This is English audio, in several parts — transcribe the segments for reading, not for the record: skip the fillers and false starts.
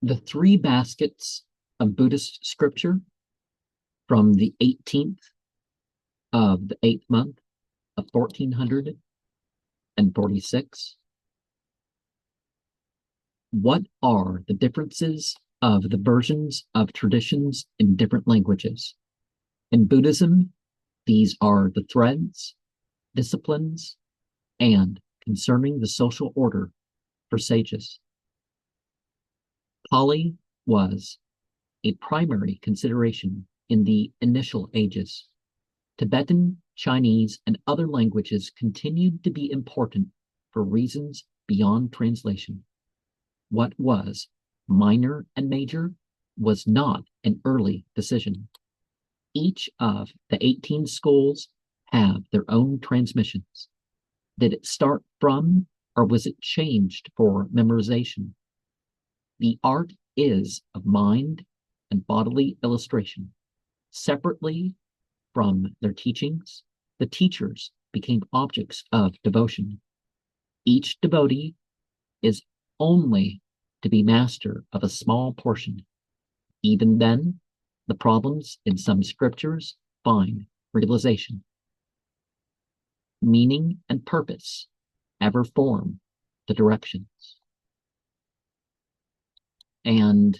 The three baskets of Buddhist scripture from the 18th of the 8th month of 1446. What are the differences of the versions of traditions in different languages? In Buddhism, these are the threads, disciplines, and concerning the social order for sages. Pali was a primary consideration in the initial ages. Tibetan, Chinese, and other languages continued to be important for reasons beyond translation. What was minor and major was not an early decision. Each of the 18 schools have their own transmissions. Did it start from, or was it changed for memorization? The art is of mind and bodily illustration. Separately from their teachings, the teachers became objects of devotion. Each devotee is only to be master of a small portion. Even then, the problems in some scriptures find realization. Meaning and purpose ever form the directions. And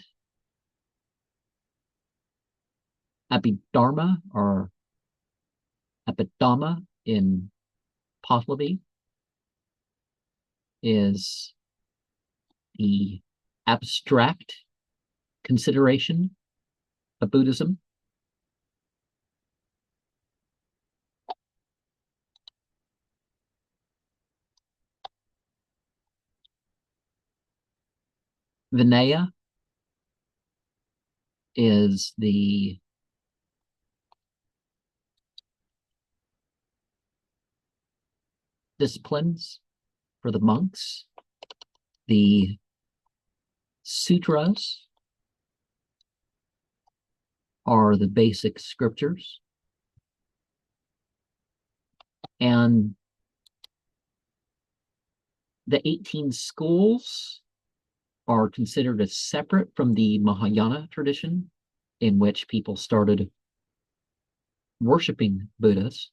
Abhidharma or Abhidhamma in Pahlavi is the abstract consideration of Buddhism. Vinaya is the disciplines for the monks. The sutras are the basic scriptures. And the 18 schools are considered as separate from the Mahayana tradition, in which people started worshiping Buddhas.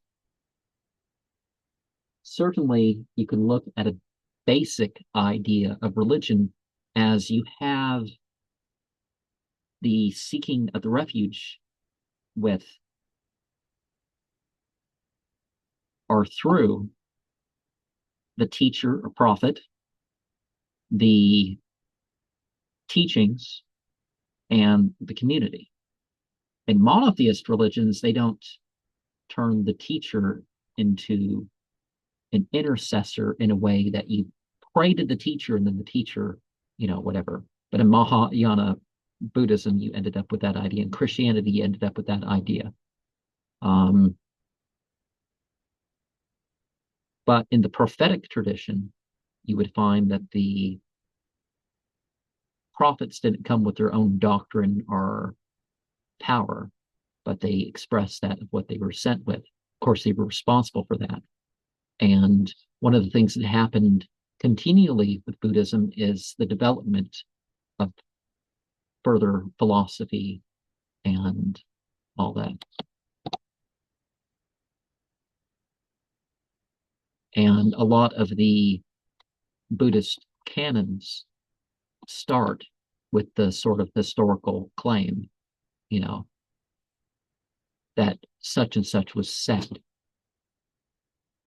Certainly, you can look at a basic idea of religion as you have the seeking of the refuge with or through the teacher or prophet, the teachings, and the community. In monotheist religions, they don't turn the teacher into an intercessor in a way that you pray to the teacher and then the teacher, whatever. But in Mahayana Buddhism, you ended up with that idea. In Christianity, you ended up with that idea. But in the prophetic tradition, you would find that the prophets didn't come with their own doctrine or power, but they expressed that of what they were sent with. Of course, they were responsible for that. And one of the things that happened continually with Buddhism is the development of further philosophy and all that. And a lot of the Buddhist canons start with the sort of historical claim, that such and such was said.